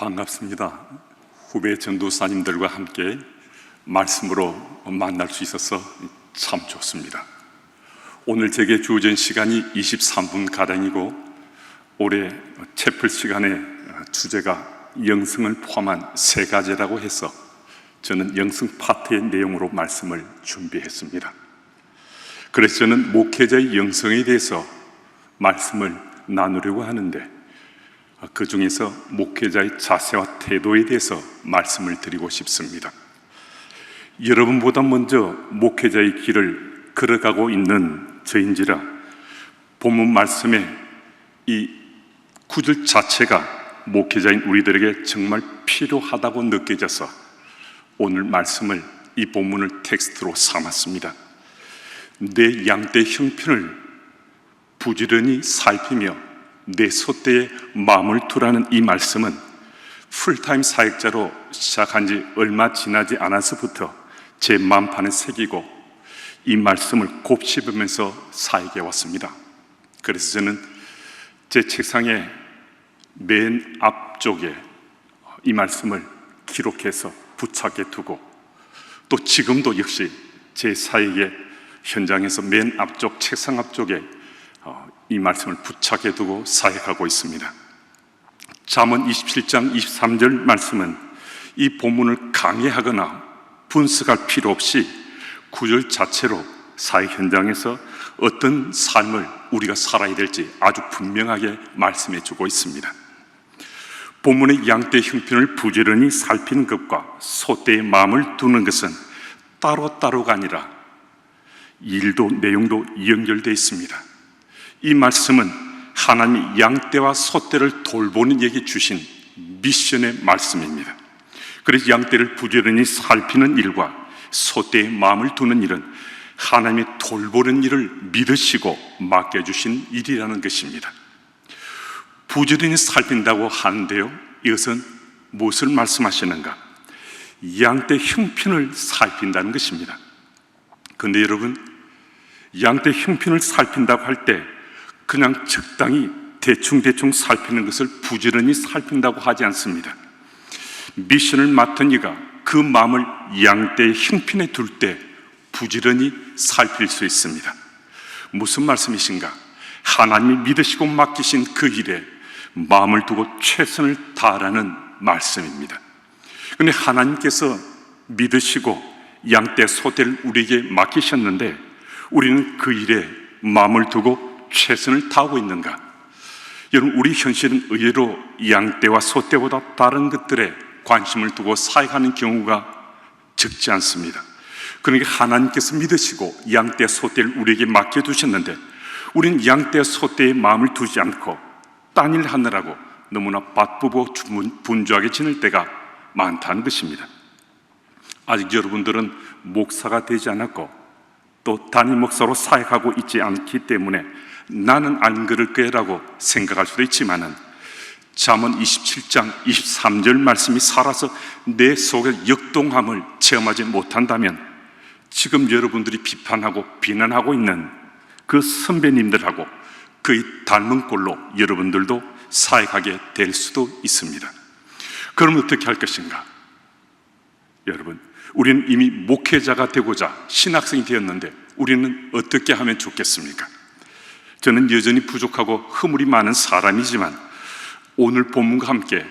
반갑습니다. 후배 전도사님들과 함께 말씀으로 만날 수 있어서 참 좋습니다. 오늘 제게 주어진 시간이 23분 가량이고 올해 채플 시간의 주제가 영성을 포함한 세 가지라고 해서 저는 영성 파트의 내용으로 말씀을 준비했습니다. 그래서 저는 목회자의 영성에 대해서 말씀을 나누려고 하는데 그 중에서 목회자의 자세와 태도에 대해서 말씀을 드리고 싶습니다. 여러분보다 먼저 목회자의 길을 걸어가고 있는 저인지라 본문 말씀의 이 구절 자체가 목회자인 우리들에게 정말 필요하다고 느껴져서 오늘 말씀을 이 본문을 텍스트로 삼았습니다. 내 양떼 형편을 부지런히 살피며 내 소떼에 마음을 두라는 이 말씀은 풀타임 사역자로 시작한 지 얼마 지나지 않아서부터 제 마음판에 새기고 이 말씀을 곱씹으면서 사역해 왔습니다. 그래서 저는 제 책상의 맨 앞쪽에 이 말씀을 기록해서 부착해 두고 또 지금도 역시 제 사역의 현장에서 맨 앞쪽 책상 앞쪽에 이 말씀을 부착해 두고 사역하고 있습니다. 잠언 27장 23절 말씀은 이 본문을 강의하거나 분석할 필요 없이 구절 자체로 사역 현장에서 어떤 삶을 우리가 살아야 될지 아주 분명하게 말씀해 주고 있습니다. 본문의 양떼 형편을 부지런히 살피는 것과 소떼의 마음을 두는 것은 따로따로가 아니라 일도 내용도 연결되어 있습니다. 이 말씀은 하나님이 양떼와 소떼를 돌보는 얘기 주신 미션의 말씀입니다. 그래서 양떼를 부지런히 살피는 일과 소떼의 마음을 두는 일은 하나님이 돌보는 일을 믿으시고 맡겨주신 일이라는 것입니다. 부지런히 살핀다고 하는데요, 이것은 무엇을 말씀하시는가? 양떼 형편을 살핀다는 것입니다. 그런데 여러분, 양떼 형편을 살핀다고 할 때 그냥 적당히 대충 살피는 것을 부지런히 살핀다고 하지 않습니다. 미션을 맡은 이가 그 마음을 양떼의 형편에 둘 때 부지런히 살필 수 있습니다. 무슨 말씀이신가? 하나님이 믿으시고 맡기신 그 일에 마음을 두고 최선을 다하라는 말씀입니다. 그런데 하나님께서 믿으시고 양떼 소떼를 우리에게 맡기셨는데 우리는 그 일에 마음을 두고 최선을 다하고 있는가? 여러분, 우리 현실은 의외로 양떼와 소떼보다 다른 것들에 관심을 두고 사역하는 경우가 적지 않습니다. 그러니까 하나님께서 믿으시고 양떼 소떼를 우리에게 맡겨두셨는데 우리는 양떼 소떼의 마음을 두지 않고 딴 일 하느라고 너무나 바쁘고 분주하게 지낼 때가 많다는 것입니다. 아직 여러분들은 목사가 되지 않았고 또 단임 목사로 사역하고 있지 않기 때문에 나는 안 그럴 거라고 생각할 수도 있지만은 잠언 27장 23절 말씀이 살아서 내 속의 역동함을 체험하지 못한다면 지금 여러분들이 비판하고 비난하고 있는 그 선배님들하고 거의 닮은 꼴로 여러분들도 사역하게 될 수도 있습니다. 그럼 어떻게 할 것인가? 여러분, 우리는 이미 목회자가 되고자 신학생이 되었는데 우리는 어떻게 하면 좋겠습니까? 저는 여전히 부족하고 허물이 많은 사람이지만 오늘 본문과 함께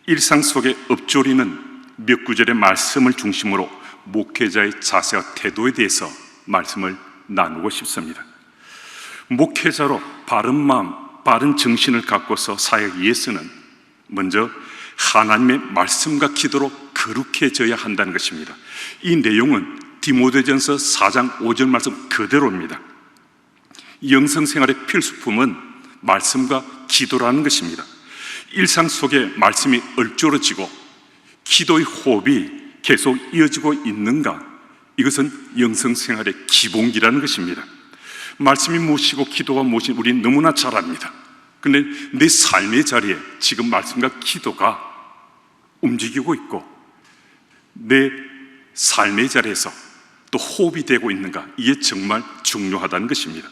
일상 속에 읊조리는 몇 구절의 말씀을 중심으로 목회자의 자세와 태도에 대해서 말씀을 나누고 싶습니다. 목회자로 바른 마음, 바른 정신을 갖고서 사역하기 위해서는 먼저 하나님의 말씀과 기도로 거룩해져야 한다는 것입니다. 이 내용은 디모데전서 4장 5절 말씀 그대로입니다. 영성생활의 필수품은 말씀과 기도라는 것입니다. 일상 속에 말씀이 읊조러지고 기도의 호흡이 계속 이어지고 있는가? 이것은 영성생활의 기본기라는 것입니다. 말씀이 무엇이고 기도가 무엇인지 우리는 너무나 잘 압니다. 그런데 내 삶의 자리에 지금 말씀과 기도가 움직이고 있고 내 삶의 자리에서 또 호흡이 되고 있는가? 이게 정말 중요하다는 것입니다.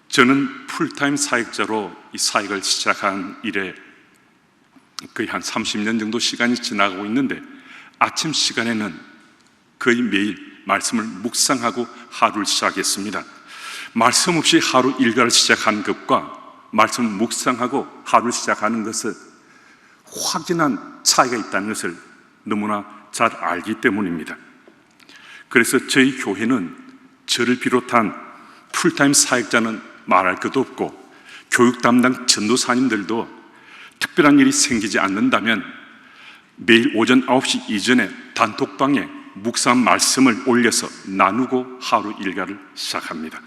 저는 풀타임 사역자로 이 사역을 시작한 이래 거의 한 30년 정도 시간이 지나가고 있는데 아침 시간에는 거의 매일 말씀을 묵상하고 하루를 시작했습니다. 말씀 없이 하루 일과를 시작하는 것과 말씀을 묵상하고 하루를 시작하는 것은 확연한 차이가 있다는 것을 너무나 잘 알기 때문입니다. 그래서 저희 교회는 저를 비롯한 풀타임 사역자는 말할 것도 없고 교육 담당 전도사님들도 특별한 일이 생기지 않는다면 매일 오전 9시 이전에 단톡방에 묵상 말씀을 올려서 나누고 하루 일과를 시작합니다.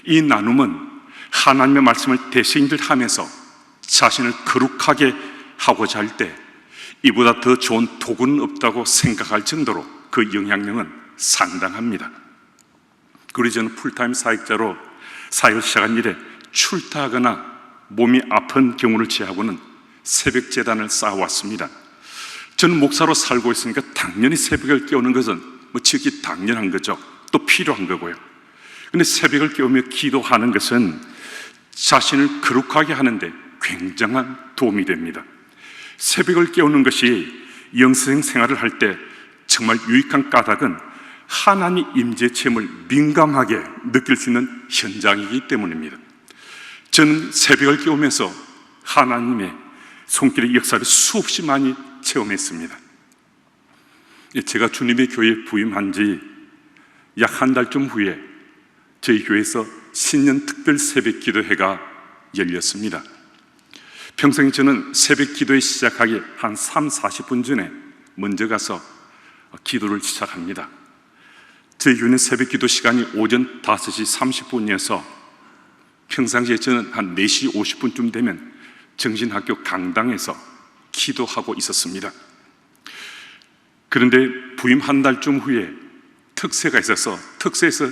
이 나눔은 하나님의 말씀을 대신들 하면서 자신을 거룩하게 하고자 할 때 이보다 더 좋은 도구는 없다고 생각할 정도로 그 영향력은 상당합니다. 그리고 저는 풀타임 사역자로 사역을 시작한 이래 출타하거나 몸이 아픈 경우를 제하고는 새벽 제단을 쌓아왔습니다. 저는 목사로 살고 있으니까 당연히 새벽을 깨우는 것은 지극히 당연한 거죠. 또 필요한 거고요. 그런데 새벽을 깨우며 기도하는 것은 자신을 거룩하게 하는데 굉장한 도움이 됩니다. 새벽을 깨우는 것이 영생 생활을 할 때 정말 유익한 까닭은 하나님 임재 체험을 민감하게 느낄 수 있는 현장이기 때문입니다. 저는 새벽을 깨우면서 하나님의 손길의 역사를 수없이 많이 체험했습니다. 제가 주님의 교회에 부임한 지 약 한 달쯤 후에 저희 교회에서 신년 특별 새벽 기도회가 열렸습니다. 평소에 저는 새벽 기도회 시작하기 한 30-40분 전에 먼저 가서 기도를 시작합니다. 저희 교회는 새벽 기도 시간이 오전 5시 30분이어서 평상시에 저는 한 4시 50분쯤 되면 정신학교 강당에서 기도하고 있었습니다. 그런데 부임 한 달쯤 후에 특세가 있어서 특세에서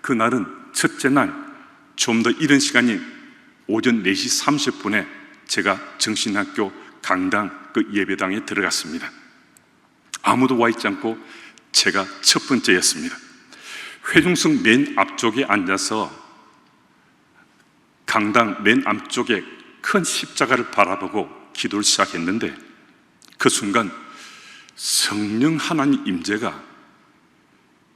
그날은 첫째 날 좀 더 이른 시간이 오전 4시 30분에 제가 정신학교 강당 그 예배당에 들어갔습니다. 아무도 와 있지 않고 제가 첫 번째였습니다. 회중석 맨 앞쪽에 앉아서 강당 맨 앞쪽에 큰 십자가를 바라보고 기도를 시작했는데 그 순간 성령 하나님 임재가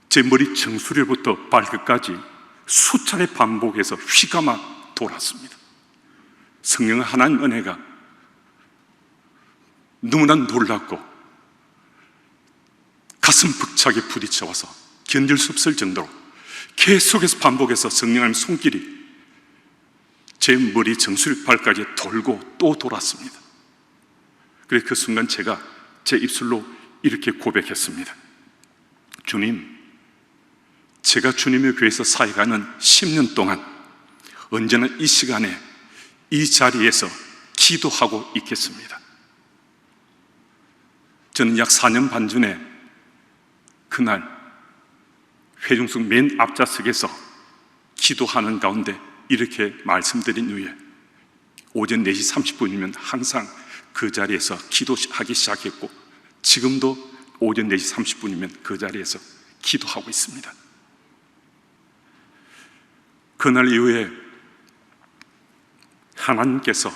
제 머리 정수리부터 발끝까지 수차례 반복해서 휘감아 돌았습니다. 성령 하나님 은혜가 너무나 놀랍고 가슴 벅차게 부딪혀와서 견딜 수 없을 정도로 계속해서 반복해서 성령 하나님 손길이 제 머리 정수리 발까지 돌고 또 돌았습니다. 그래서 그 순간 제가 제 입술로 이렇게 고백했습니다. 주님, 제가 주님의 교회에서 사역하는 10년 동안 언제나 이 시간에 이 자리에서 기도하고 있겠습니다. 저는 약 4년 반 전에 그날 회중석 맨 앞좌석에서 기도하는 가운데 이렇게 말씀드린 후에 오전 4시 30분이면 항상 그 자리에서 기도하기 시작했고 지금도 오전 4시 30분이면 그 자리에서 기도하고 있습니다. 그날 이후에 하나님께서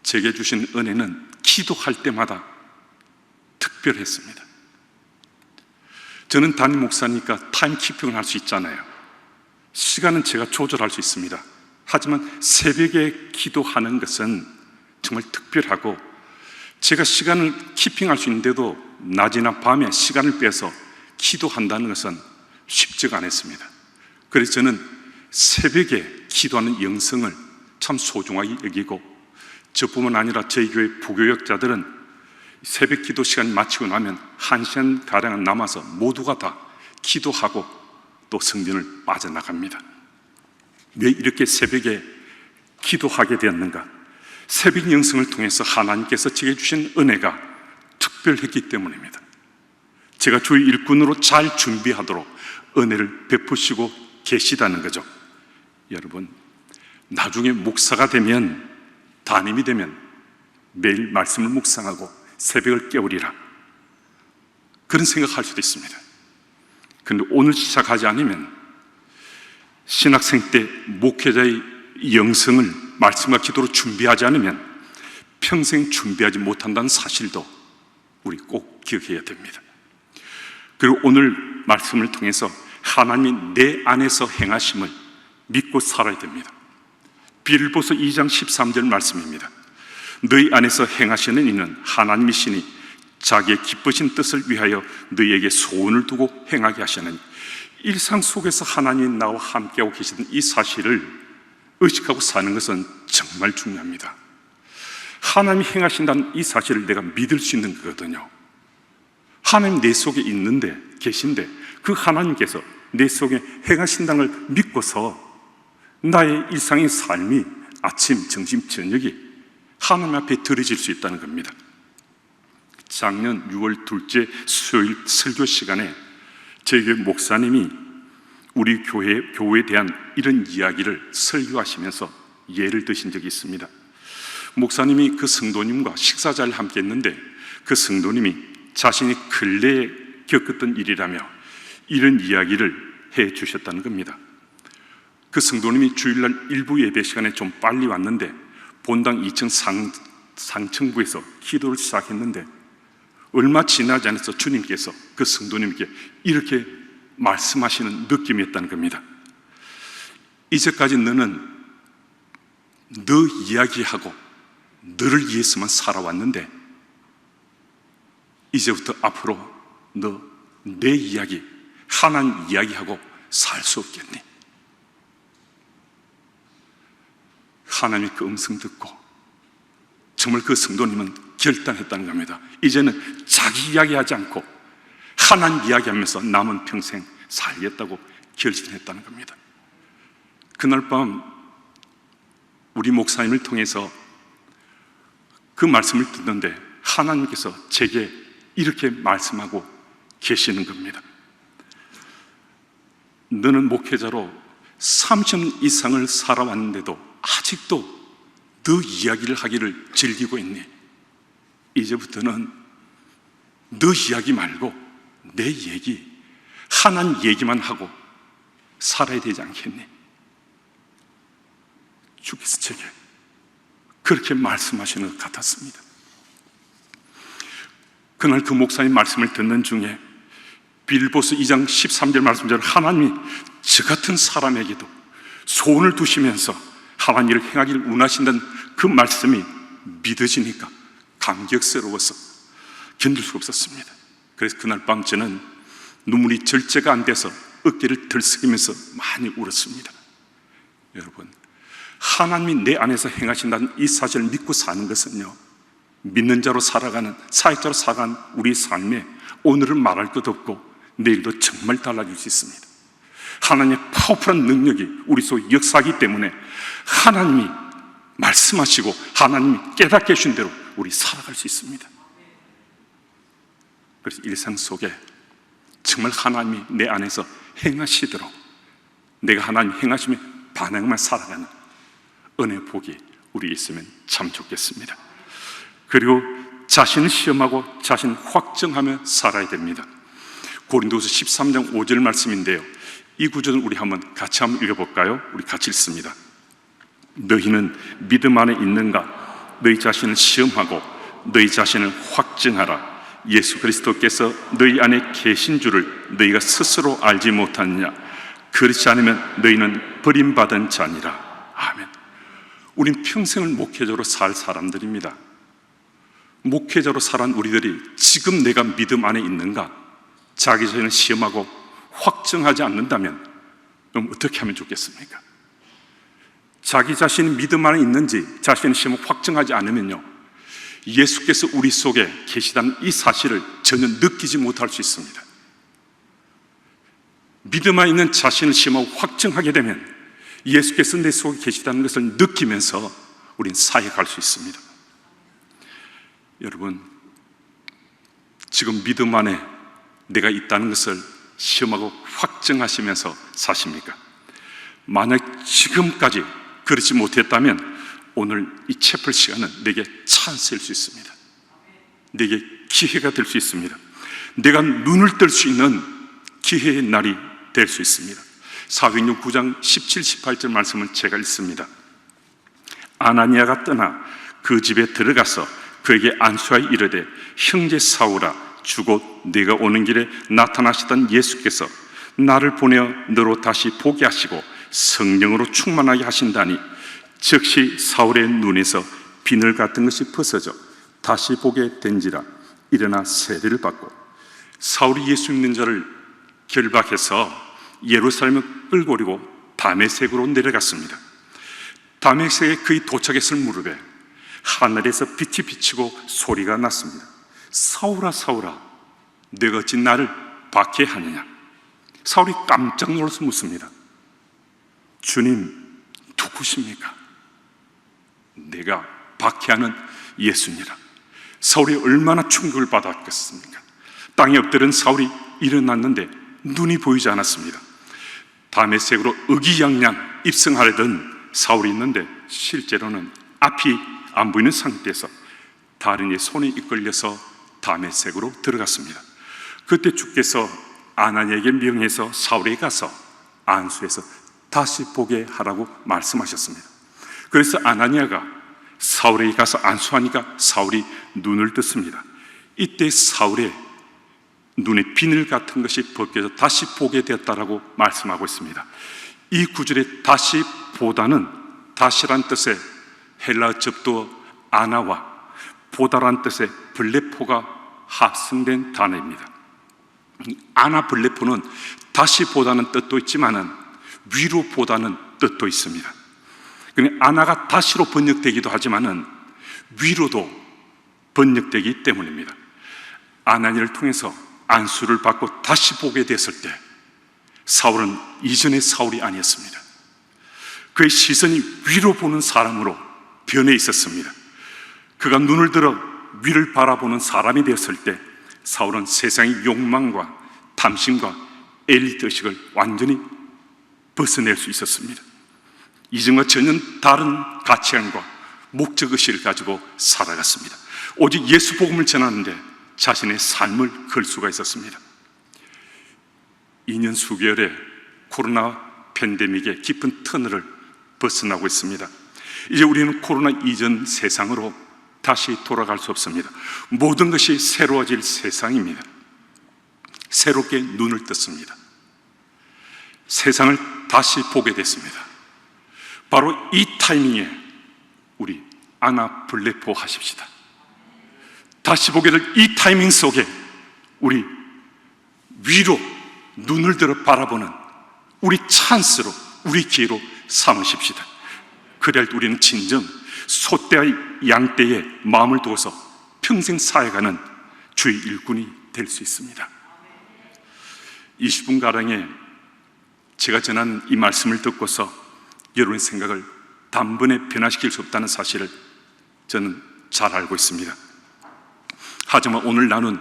제게 주신 은혜는 기도할 때마다 특별했습니다. 저는 담임 목사니까 타임키핑을 할 수 있잖아요. 시간은 제가 조절할 수 있습니다. 하지만 새벽에 기도하는 것은 정말 특별하고 제가 시간을 키핑할 수 있는데도 낮이나 밤에 시간을 빼서 기도한다는 것은 쉽지가 않았습니다. 그래서 저는 새벽에 기도하는 영성을 참 소중하게 여기고 저뿐만 아니라 저희 교회 부교역자들은 새벽 기도 시간이 마치고 나면 1시간가량 남아서 모두가 다 기도하고 또 성전을 빠져나갑니다. 왜 이렇게 새벽에 기도하게 되었는가? 새벽 영성을 통해서 하나님께서 제게 주신 은혜가 특별했기 때문입니다. 제가 주의 일꾼으로 잘 준비하도록 은혜를 베푸시고 계시다는 거죠. 여러분, 나중에 목사가 되면, 담임이 되면 매일 말씀을 묵상하고 새벽을 깨우리라, 그런 생각할 수도 있습니다. 그런데 오늘 시작하지 않으면 신학생 때 목회자의 영성을 말씀과 기도로 준비하지 않으면 평생 준비하지 못한다는 사실도 우리 꼭 기억해야 됩니다. 그리고 오늘 말씀을 통해서 하나님이 내 안에서 행하심을 믿고 살아야 됩니다. 빌립보서 2장 13절 말씀입니다. 너희 안에서 행하시는 이는 하나님이시니 자기의 기쁘신 뜻을 위하여 너희에게 소원을 두고 행하게 하시는, 일상 속에서 하나님이 나와 함께하고 계시는 이 사실을 의식하고 사는 것은 정말 중요합니다. 하나님이 행하신다는 이 사실을 내가 믿을 수 있는 거거든요. 하나님 내 속에 있는데, 계신데 그 하나님께서 내 속에 행하신다는 걸 믿고서 나의 일상의 삶이 아침, 점심, 저녁이 하나님 앞에 드려질 수 있다는 겁니다. 작년 6월 둘째 수요일 설교 시간에 저희 교회 목사님이 우리 교회에 대한 이런 이야기를 설교하시면서 예를 드신 적이 있습니다. 목사님이 그 성도님과 식사자를 함께 했는데 그 성도님이 자신이 근래에 겪었던 일이라며 이런 이야기를 해 주셨다는 겁니다. 그 성도님이 주일날 일부 예배 시간에 좀 빨리 왔는데 본당 2층 상층부에서 기도를 시작했는데 얼마 지나지 않아서 주님께서 그 성도님께 이렇게 말씀하시는 느낌이었다는 겁니다. 이제까지 너는 너 이야기하고 너를 위해서만 살아왔는데 이제부터 앞으로 너 내 이야기, 하나님 이야기하고 살 수 없겠니? 하나님이 그 음성 듣고 정말 그 성도님은 결단했다는 겁니다. 이제는 자기 이야기하지 않고 하나님 이야기하면서 남은 평생 살겠다고 결심했다는 겁니다. 그날 밤 우리 목사님을 통해서 그 말씀을 듣는데 하나님께서 제게 이렇게 말씀하고 계시는 겁니다. 너는 목회자로 30년 이상을 살아왔는데도 아직도 너 이야기를 하기를 즐기고 있니? 이제부터는 너 이야기 말고 내 얘기, 하나님 얘기만 하고 살아야 되지 않겠니? 주께서 제게 그렇게 말씀하시는 것 같았습니다. 그날 그 목사님 말씀을 듣는 중에 빌립보서 2장 13절 말씀대로 하나님이 저 같은 사람에게도 소원을 두시면서 하나님 일을 행하기를 원하신다는 그 말씀이 믿어지니까 감격스러워서 견딜 수 없었습니다. 그래서 그날 밤 저는 눈물이 절제가 안 돼서 어깨를 들썩이면서 많이 울었습니다. 여러분, 하나님이 내 안에서 행하신다는 이 사실을 믿고 사는 것은요, 믿는 자로 살아가는, 사역자로 살아가는 우리 삶에 오늘은 말할 것 없고 내일도 정말 달라질 수 있습니다. 하나님의 파워풀한 능력이 우리 속에 역사하기 때문에 하나님이 말씀하시고 하나님이 깨닫게 해주신 대로 우리 살아갈 수 있습니다. 그래서 일상 속에 정말 하나님이 내 안에서 행하시도록 내가 하나님 행하심에 반응만 살아가는 은혜 복이 우리 있으면 참 좋겠습니다. 그리고 자신을 시험하고 자신을 확정하며 살아야 됩니다. 고린도서 13장 5절 말씀인데요, 이 구절은 우리 같이 한번 읽어볼까요? 우리 같이 읽습니다. 너희는 믿음 안에 있는가? 너희 자신을 시험하고 너희 자신을 확증하라. 예수 그리스도께서 너희 안에 계신 줄을 너희가 스스로 알지 못하느냐? 그렇지 않으면 너희는 버림받은 자니라. 아멘. 우린 평생을 목회자로 살 사람들입니다. 목회자로 살아온 우리들이 지금 내가 믿음 안에 있는가? 자기 자신을 시험하고 확증하지 않는다면 그럼 어떻게 하면 좋겠습니까? 자기 자신이 믿음 안에 있는지 자신의 시험을 확증하지 않으면요, 예수께서 우리 속에 계시다는 이 사실을 전혀 느끼지 못할 수 있습니다. 믿음 안에 있는 자신을 시험하고 확증하게 되면 예수께서 내 속에 계시다는 것을 느끼면서 우린 사역할 수 있습니다. 여러분, 지금 믿음 안에 내가 있다는 것을 시험하고 확증하시면서 사십니까? 만약 지금까지 그렇지 못했다면 오늘 이 채플 시간은 내게 찬스일 수 있습니다. 내게 기회가 될 수 있습니다. 내가 눈을 뜰 수 있는 기회의 날이 될 수 있습니다. 사도행전 9장 17, 18절 말씀을 제가 읽습니다. 아나니아가 떠나 그 집에 들어가서 그에게 안수하여 이르되 형제 사울아 주곧 네가 오는 길에 나타나시던 예수께서 나를 보내어 너로 다시 보게 하시고 성령으로 충만하게 하신다니 즉시 사울의 눈에서 비늘 같은 것이 벗어져 다시 보게 된지라 일어나 세례를 받고 사울이 예수 믿는 자를 결박해서 예루살렘을 끌고 오려고 다메섹으로 내려갔습니다. 다메섹에 그의 도착했을 무렵에 하늘에서 빛이 비치고 소리가 났습니다. 사울아 사울아 내가 어찌 나를 박해하느냐. 사울이 깜짝 놀라서 묻습니다. 주님 누구십니까? 내가 박해하는 예수니라. 사울이 얼마나 충격을 받았겠습니까? 땅에 엎드린 사울이 일어났는데 눈이 보이지 않았습니다. 다메섹으로 의기양양 입성하려던 사울이 있는데 실제로는 앞이 안 보이는 상태에서 다른 이의 손에 이끌려서 다메섹으로 들어갔습니다. 그때 주께서 아나니에게 명해서 사울에게 가서 안수해서 다시 보게 하라고 말씀하셨습니다. 그래서 아나니아가 사울에게 가서 안수하니까 사울이 눈을 떴습니다. 이때 사울의 눈에 비늘 같은 것이 벗겨져 다시 보게 되었다라고 말씀하고 있습니다. 이 구절에 다시 보다는 다시란 뜻의 헬라어 접두어 아나와 보다란 뜻의 블레포가 합성된 단어입니다. 아나 블레포는 다시 보다는 뜻도 있지만은 위로 보다는 뜻도 있습니다. 그러니까 아나가 다시로 번역되기도 하지만은 위로도 번역되기 때문입니다. 아나니를 통해서 안수를 받고 다시 보게 됐을 때 사울은 이전의 사울이 아니었습니다. 그의 시선이 위로 보는 사람으로 변해 있었습니다. 그가 눈을 들어 위를 바라보는 사람이 되었을 때 사울은 세상의 욕망과 탐심과 엘리트의식을 완전히 벗어낼 수 있었습니다. 이전과 전혀 다른 가치관과 목적의식을 가지고 살아갔습니다. 오직 예수 복음을 전하는데 자신의 삶을 걸 수가 있었습니다. 2년 수개월에 코로나 팬데믹의 깊은 터널을 벗어나고 있습니다. 이제 우리는 코로나 이전 세상으로 다시 돌아갈 수 없습니다. 모든 것이 새로워질 세상입니다. 새롭게 눈을 떴습니다. 세상을 다시 보게 됐습니다. 바로 이 타이밍에 우리 아나 블레포 하십시다. 다시 보게 될 이 타이밍 속에 우리 위로 눈을 들어 바라보는 우리 찬스로 우리 기회로 삼으십시다. 그래야 우리는 진정 소떼와 양떼의 마음을 두어서 평생 살아가는 주의 일꾼이 될 수 있습니다. 20분가량에 제가 전한 이 말씀을 듣고서 여러분의 생각을 단번에 변화시킬 수 없다는 사실을 저는 잘 알고 있습니다. 하지만 오늘 나눈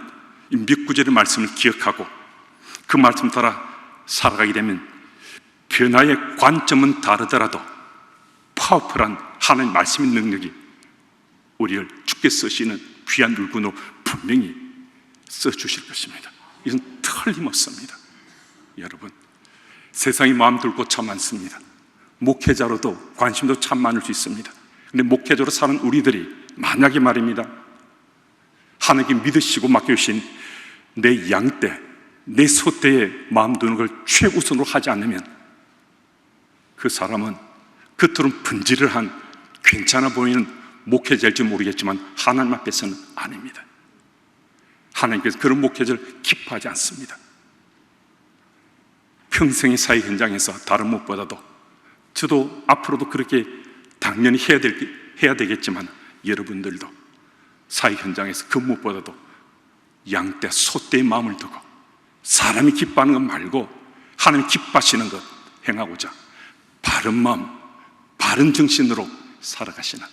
이 몇 구절의 말씀을 기억하고 그 말씀 따라 살아가게 되면 변화의 관점은 다르더라도 파워풀한 하나님의 말씀의 능력이 우리를 주께 쓰시는 귀한 물건으로 분명히 써주실 것입니다. 이건 틀림없습니다. 여러분, 세상이 마음 둘 곳 참 많습니다. 목회자로도 관심도 참 많을 수 있습니다. 그런데 목회자로 사는 우리들이 만약에 말입니다, 하나님께 믿으시고 맡겨주신 내 양떼, 내 소떼에 마음 두는 걸 최우선으로 하지 않으면 그 사람은 겉으로는 분질을한 괜찮아 보이는 목회자일지 모르겠지만 하나님 앞에서는 아닙니다. 하나님께서 그런 목회자를 기뻐하지 않습니다. 평생의 사회 현장에서 다른 무엇보다도 저도 앞으로도 그렇게 당연히 해야 되겠지만 여러분들도 사회 현장에서 그 무엇보다도 양떼, 소떼의 마음을 두고 사람이 기뻐하는 것 말고 하나님 기뻐하시는 것 행하고자 바른 마음, 바른 정신으로 살아가시는,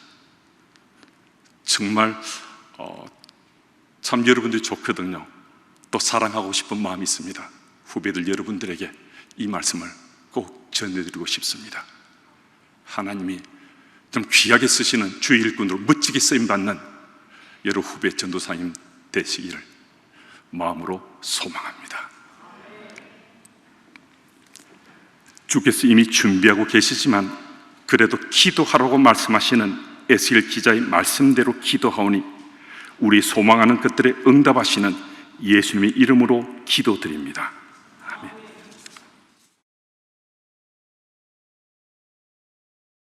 정말 참 여러분들이 좋거든요. 또 사랑하고 싶은 마음이 있습니다. 후배들 여러분들에게 이 말씀을 꼭 전해드리고 싶습니다. 하나님이 좀 귀하게 쓰시는 주의 일꾼으로 멋지게 쓰임받는 여러 후배 전도사님 되시기를 마음으로 소망합니다. 주께서 이미 준비하고 계시지만 그래도 기도하라고 말씀하시는 에스겔 기자의 말씀대로 기도하오니 우리 소망하는 것들에 응답하시는 예수님의 이름으로 기도드립니다.